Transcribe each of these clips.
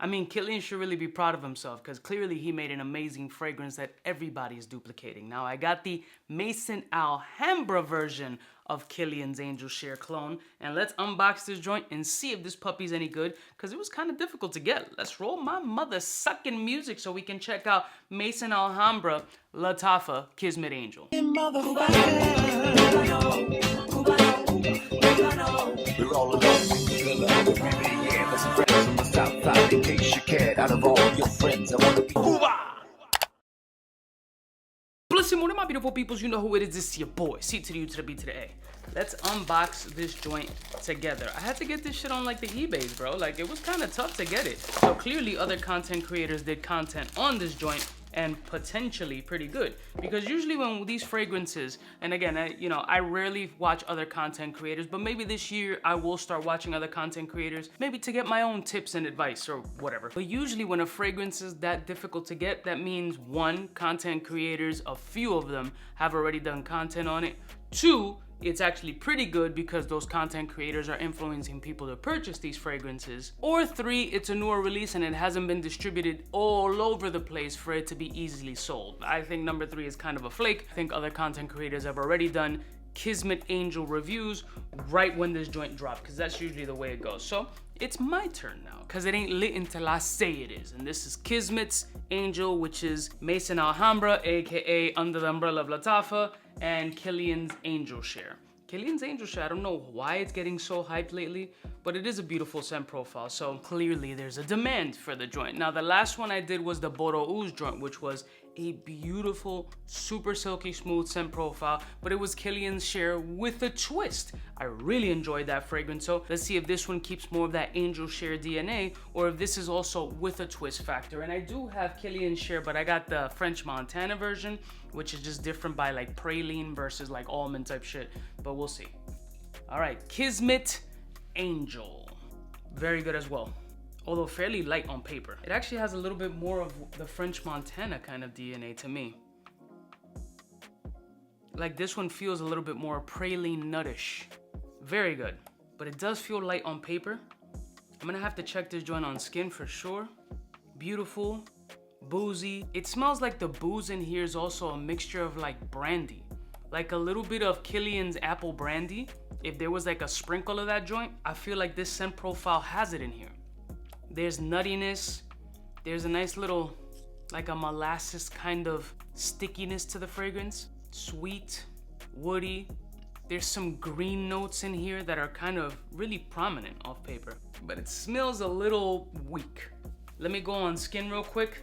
I mean, Kilian should really be proud of himself because clearly he made an amazing fragrance that everybody is duplicating. Now, I got the Maison Alhambra version of Kilian's Angel Share clone, and let's unbox this joint and see if this puppy's any good because it was kind of difficult to get. Let's roll my mother sucking music so we can check out Maison Alhambra Lattafa Kismet Angel. We're all alone from the south side in case you cared. Out of all your friends, I want to be Bless him, one of my beautiful peoples, you know who it is. This is your boy, C to the U to the B to the A. Let's unbox this joint together. I had to get this shit on like the eBays, bro. Like it was kind of tough to get it. So clearly other content creators did content on this joint and potentially pretty good. Because usually when these fragrances, and again, I rarely watch other content creators, but maybe this year I will start watching other content creators, maybe to get my own tips and advice or whatever. But usually when a fragrance is that difficult to get, that means one, content creators, a few of them have already done content on it. Two, it's actually pretty good because those content creators are influencing people to purchase these fragrances. Or three, it's a newer release and it hasn't been distributed all over the place for it to be easily sold. I think number three is kind of a flake. I think other content creators have already done Kismet Angel reviews right when this joint dropped, because that's usually the way it goes. So it's my turn now, because it ain't lit until I say it is. And this is Kismet's Angel, which is Maison Alhambra, aka Under the Umbrella of Lattafa, and Kilian's Angel Share. Kilian's Angel Share, I don't know why it's getting so hyped lately, but it is a beautiful scent profile, so clearly there's a demand for the joint. Now, the last one I did was the Bordeaux Ouze joint, which was a beautiful, super silky smooth scent profile, but it was Kilian's Share with a twist. I really enjoyed that fragrance, so let's see if this one keeps more of that Angel Share DNA, or if this is also with a twist factor. And I do have Kilian's Share, but I got the French Montana version, which is just different by like praline versus like almond type shit, but we'll see. All right, Kismet Angel. Very good as well, although fairly light on paper. It actually has a little bit more of the French Montana kind of DNA to me. Like this one feels a little bit more praline nuttish. Very good, but it does feel light on paper. I'm gonna have to check this joint on skin for sure. Beautiful, boozy. It smells like the booze in here is also a mixture of like brandy. Like a little bit of Kilian's apple brandy. If there was like a sprinkle of that joint, I feel like this scent profile has it in here. There's nuttiness. There's a nice little, like a molasses kind of stickiness to the fragrance. Sweet, woody. There's some green notes in here that are kind of really prominent off paper, but it smells a little weak. Let me go on skin real quick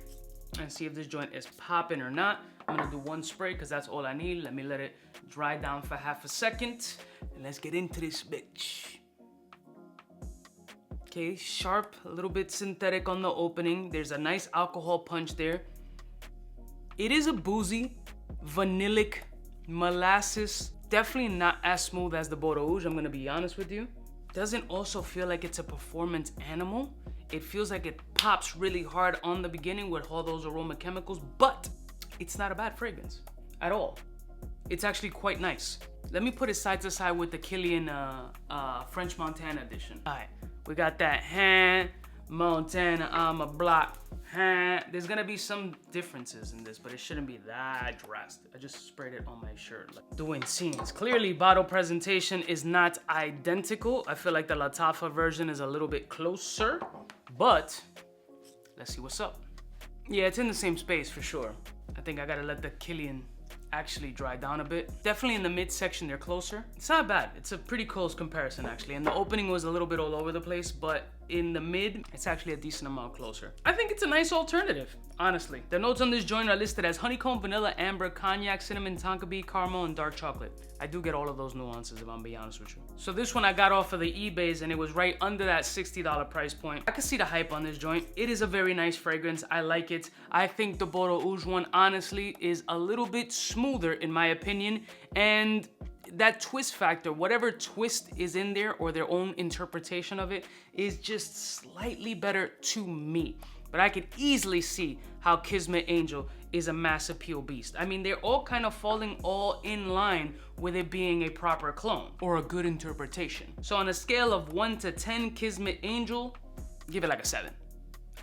and see if this joint is popping or not. I'm gonna do one spray because that's all I need. Let me let it dry down for half a second and let's get into this bitch. Okay, sharp, a little bit synthetic on the opening. There's a nice alcohol punch there. It is a boozy, vanillic, molasses. Definitely not as smooth as the Bordeaux Ouze, I'm gonna be honest with you. Doesn't also feel like it's a performance animal. It feels like it pops really hard on the beginning with all those aroma chemicals, but it's not a bad fragrance at all. It's actually quite nice. Let me put it side to side with the Kilian French Montana edition. All right, we got that Montana on my block. There's gonna be some differences in this, but it shouldn't be that drastic. I just sprayed it on my shirt, like doing scenes. Clearly, bottle presentation is not identical. I feel like the Lattafa version is a little bit closer, but let's see what's up. Yeah, it's in the same space for sure. I think I gotta let the Kilian actually dry down a bit. Definitely in the midsection, they're closer. It's not bad. It's a pretty close comparison actually. And the opening was a little bit all over the place, but in the mid, it's actually a decent amount closer. I think it's a nice alternative, honestly. The notes on this joint are listed as honeycomb, vanilla, amber, cognac, cinnamon, tonka bean, caramel, and dark chocolate. I do get all of those nuances if I'm being honest with you. So this one I got off of the eBays and it was right under that $60 price point. I can see the hype on this joint. It is a very nice fragrance. I like it. I think the Bordeaux Ouze one honestly is a little bit smoother in my opinion, and that twist factor, whatever twist is in there or their own interpretation of it, is just slightly better to me. But I could easily see how Kismet Angel is a mass appeal beast. I mean, they're all kind of falling all in line with it being a proper clone or a good interpretation. So on a scale of 1 to 10 Kismet Angel, give it like a 7.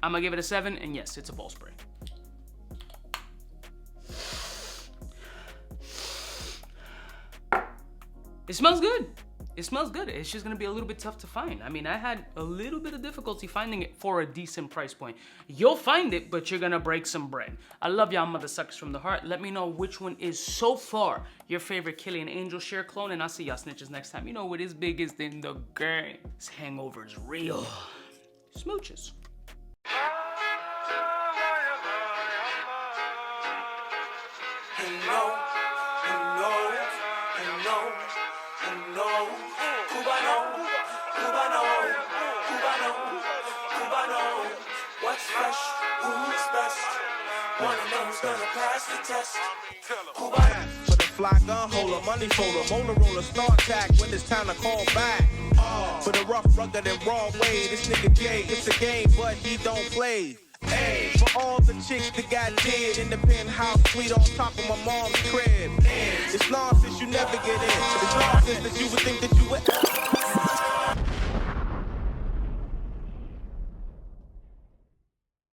I'm gonna give it a 7, and yes, it's a ball spray. It smells good. It smells good. It's just gonna be a little bit tough to find. I mean, I had a little bit of difficulty finding it for a decent price point. You'll find it, but you're gonna break some bread. I love y'all mother suckers from the heart. Let me know which one is so far your favorite Kilian Angel share clone, and I'll see y'all snitches next time. You know what is biggest in the game. This hangover's real. Smooches. Cubaknow, what's fresh, who's best? Wanna know who's gonna pass the test? Cubaknow. For the fly gun holder, money folder, Motorola start tack when it's time to call back. For the rough, rugged, and raw way, this nigga Jay, it's a game, but he don't play. Hey, for all the chicks that got dead in the penthouse suite on top of my mom's crib. It's nonsense, you never get